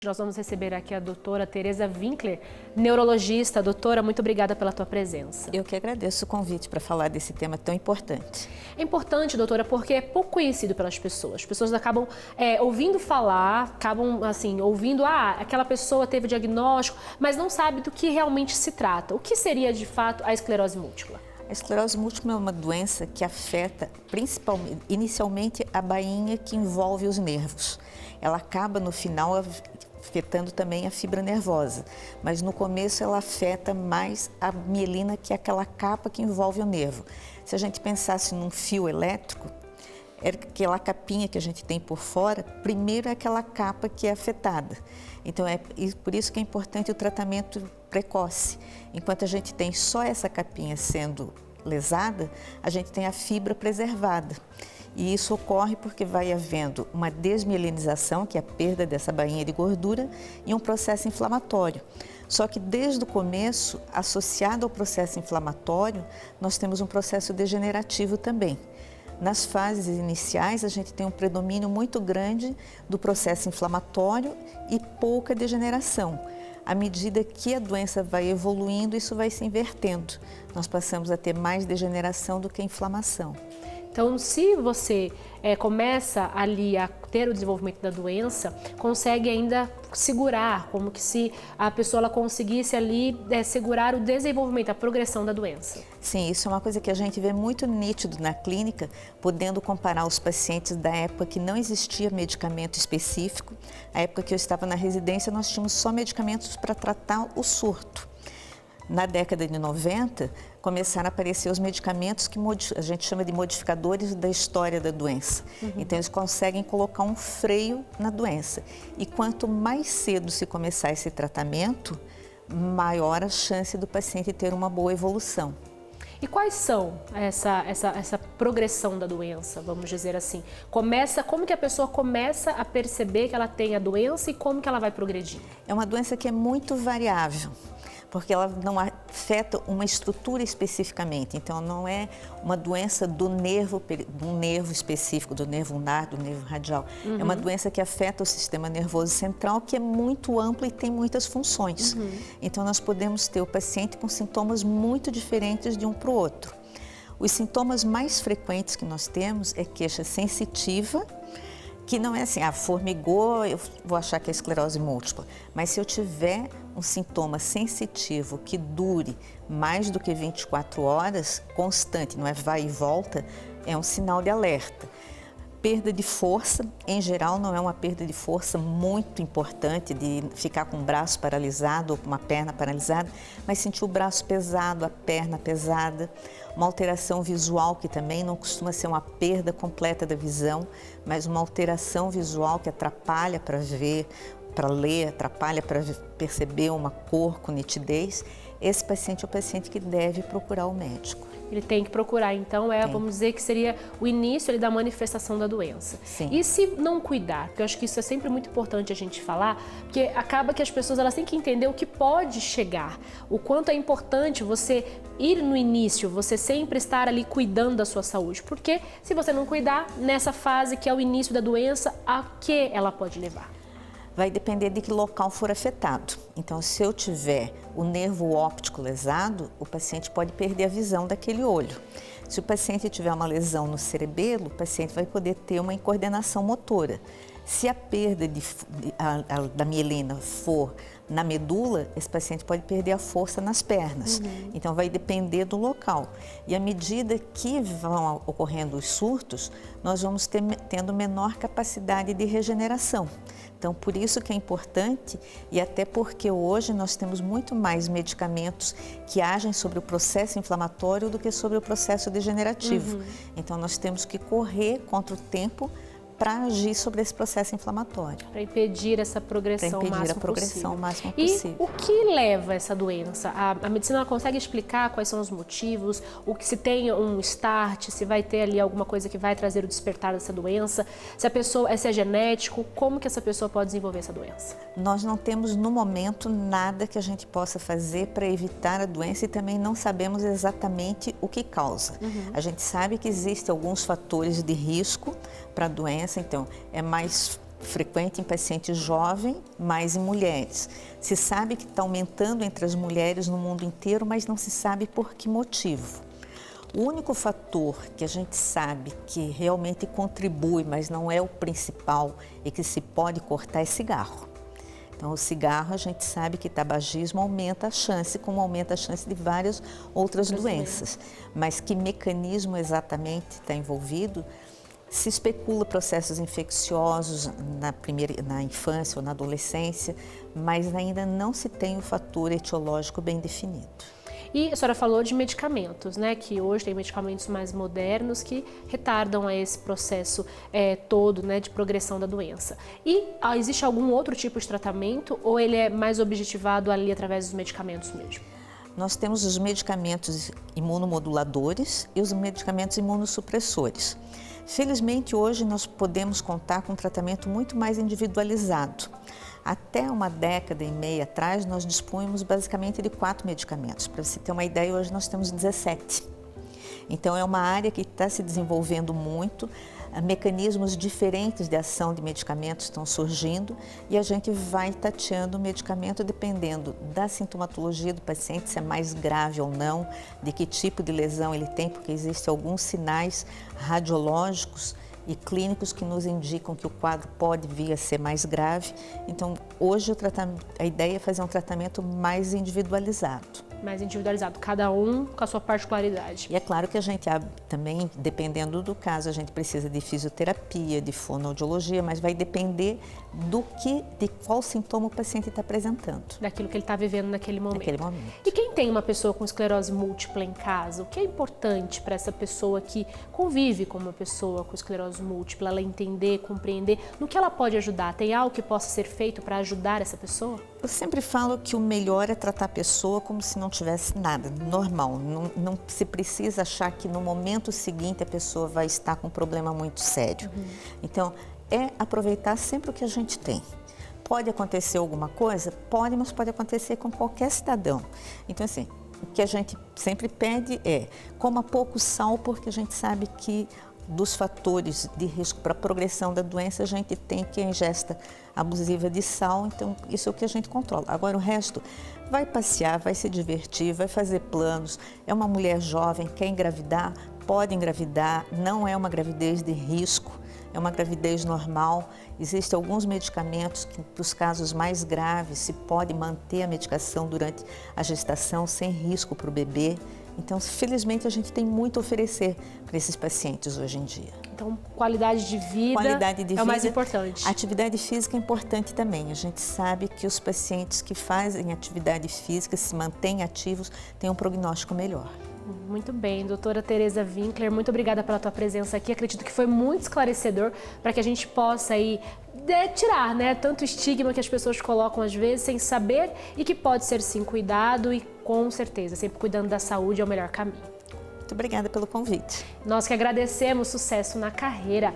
nós vamos receber aqui a doutora Tereza Winkler, neurologista. Doutora, muito obrigada pela tua presença. Eu que agradeço o convite para falar desse tema tão importante. É importante, doutora, porque é pouco conhecido pelas pessoas. As pessoas acabam ouvindo falar, acabam assim, ouvindo, aquela pessoa teve o diagnóstico, mas não sabe do que realmente se trata. O que seria, de fato, a esclerose múltipla? A esclerose múltipla é uma doença que afeta inicialmente a bainha que envolve os nervos. Ela acaba no final afetando também a fibra nervosa, mas no começo ela afeta mais a mielina, que é aquela capa que envolve o nervo. Se a gente pensasse num fio elétrico, é aquela capinha que a gente tem por fora, primeiro é aquela capa que é afetada. Então é por isso que é importante o tratamento precoce. Enquanto a gente tem só essa capinha sendo lesada, a gente tem a fibra preservada. E isso ocorre porque vai havendo uma desmielinização, que é a perda dessa bainha de gordura, e um processo inflamatório. Só que desde o começo, associado ao processo inflamatório, nós temos um processo degenerativo também. Nas fases iniciais, a gente tem um predomínio muito grande do processo inflamatório e pouca degeneração. À medida que a doença vai evoluindo, isso vai se invertendo. Nós passamos a ter mais degeneração do que inflamação. Então, se você começa ali a ter o desenvolvimento da doença, consegue ainda segurar, como que se a pessoa ela conseguisse ali segurar o desenvolvimento, a progressão da doença. Sim, isso é uma coisa que a gente vê muito nítido na clínica, podendo comparar os pacientes da época que não existia medicamento específico. A época que eu estava na residência, nós tínhamos só medicamentos para tratar o surto. Na década de 90, começaram a aparecer os medicamentos que a gente chama de modificadores da história da doença. Então, eles conseguem colocar um freio na doença. E quanto mais cedo se começar esse tratamento, maior a chance do paciente ter uma boa evolução. E quais são essa progressão da doença, vamos dizer assim? Como que a pessoa começa a perceber que ela tem a doença e como que ela vai progredir? É uma doença que é muito variável, porque ela não afeta uma estrutura especificamente. Então, não é uma doença do nervo específico, do nervo ulnar, do nervo radial. É uma doença que afeta o sistema nervoso central, que é muito amplo e tem muitas funções. Então, nós podemos ter o paciente com sintomas muito diferentes de um para o outro. Os sintomas mais frequentes que nós temos é queixa sensitiva, que não é assim, formigou, eu vou achar que é esclerose múltipla. Mas se eu tiver um sintoma sensitivo que dure mais do que 24 horas, constante, não é vai e volta, é um sinal de alerta. Perda de força, em geral, não é uma perda de força muito importante de ficar com o braço paralisado ou com uma perna paralisada, mas sentir o braço pesado, a perna pesada, uma alteração visual que também não costuma ser uma perda completa da visão, mas uma alteração visual que atrapalha para ver, para ler, atrapalha para perceber uma cor com nitidez. Esse paciente é o paciente que deve procurar o médico. Ele tem que procurar, então, vamos dizer que seria o início ali da manifestação da doença. Sim. E se não cuidar? Porque eu acho que isso é sempre muito importante a gente falar, porque acaba que as pessoas elas têm que entender o que pode chegar, o quanto é importante você ir no início, você sempre estar ali cuidando da sua saúde. Porque se você não cuidar, nessa fase que é o início da doença, a que ela pode levar? Vai depender de que local for afetado. Então, se eu tiver o nervo óptico lesado, o paciente pode perder a visão daquele olho. Se o paciente tiver uma lesão no cerebelo, o paciente vai poder ter uma incoordenação motora. Se a perda da mielina for na medula, esse paciente pode perder a força nas pernas. Então, vai depender do local. E à medida que vão ocorrendo os surtos, nós vamos tendo menor capacidade de regeneração. Então, por isso que é importante, e até porque hoje nós temos muito mais medicamentos que agem sobre o processo inflamatório do que sobre o processo degenerativo. Então, nós temos que correr contra o tempo para agir sobre esse processo inflamatório. Para impedir essa progressão o máximo possível. E o que leva essa doença? A medicina ela consegue explicar quais são os motivos, se tem um start, se vai ter ali alguma coisa que vai trazer o despertar dessa doença, se é genético, como que essa pessoa pode desenvolver essa doença? Nós não temos no momento nada que a gente possa fazer para evitar a doença e também não sabemos exatamente o que causa. A gente sabe que existem alguns fatores de risco para a doença, então é mais frequente em pacientes jovens, mais em mulheres. Se sabe que está aumentando entre as mulheres no mundo inteiro, mas não se sabe por que motivo. O único fator que a gente sabe que realmente contribui, mas não é o principal e que se pode cortar é cigarro. Então, o cigarro, a gente sabe que tabagismo aumenta a chance, como aumenta a chance de várias outras doenças. Mas que mecanismo exatamente está envolvido? Se especula processos infecciosos na infância ou na adolescência, mas ainda não se tem o fator etiológico bem definido. E a senhora falou de medicamentos, né? Que hoje tem medicamentos mais modernos que retardam esse processo todo, né, de progressão da doença. E existe algum outro tipo de tratamento ou ele é mais objetivado ali através dos medicamentos mesmo? Nós temos os medicamentos imunomoduladores e os medicamentos imunossupressores. Felizmente, hoje nós podemos contar com um tratamento muito mais individualizado. Até uma década e meia atrás, nós dispunhamos basicamente de 4 medicamentos. Para você ter uma ideia, hoje nós temos 17. Então, é uma área que está se desenvolvendo muito, mecanismos diferentes de ação de medicamentos estão surgindo e a gente vai tateando o medicamento dependendo da sintomatologia do paciente, se é mais grave ou não, de que tipo de lesão ele tem, porque existem alguns sinais radiológicos e clínicos que nos indicam que o quadro pode vir a ser mais grave. Então, hoje a ideia é fazer um tratamento mais individualizado. Mais individualizado, cada um com a sua particularidade. E é claro que a gente também, dependendo do caso, a gente precisa de fisioterapia, de fonoaudiologia, mas vai depender de qual sintoma o paciente está apresentando. Daquilo que ele está vivendo naquele momento. Naquele momento. E quem tem uma pessoa com esclerose múltipla em casa, o que é importante para essa pessoa que convive com uma pessoa com esclerose múltipla, ela entender, compreender, no que ela pode ajudar? Tem algo que possa ser feito para ajudar essa pessoa? Eu sempre falo que o melhor é tratar a pessoa como se não tivesse nada, normal. Não se precisa achar que no momento seguinte a pessoa vai estar com um problema muito sério. Então, é aproveitar sempre o que a gente tem. Pode acontecer alguma coisa? Pode, mas pode acontecer com qualquer cidadão. Então, assim, o que a gente sempre pede é coma pouco sal, porque a gente sabe que dos fatores de risco para a progressão da doença, a gente tem que a ingesta abusiva de sal, então isso é o que a gente controla. Agora o resto, vai passear, vai se divertir, vai fazer planos, é uma mulher jovem, quer engravidar, pode engravidar, não é uma gravidez de risco, é uma gravidez normal. Existem alguns medicamentos que, para os casos mais graves, se pode manter a medicação durante a gestação sem risco para o bebê. Então, felizmente, a gente tem muito a oferecer para esses pacientes hoje em dia. Então, qualidade de vida é o mais importante. A atividade física é importante também. A gente sabe que os pacientes que fazem atividade física, se mantêm ativos, têm um prognóstico melhor. Muito bem, doutora Tereza Winkler, muito obrigada pela tua presença aqui. Acredito que foi muito esclarecedor para que a gente possa aí tirar, né, tanto estigma que as pessoas colocam às vezes sem saber e que pode ser sim cuidado e com certeza, sempre cuidando da saúde é o melhor caminho. Muito obrigada pelo convite. Nós que agradecemos, sucesso na carreira.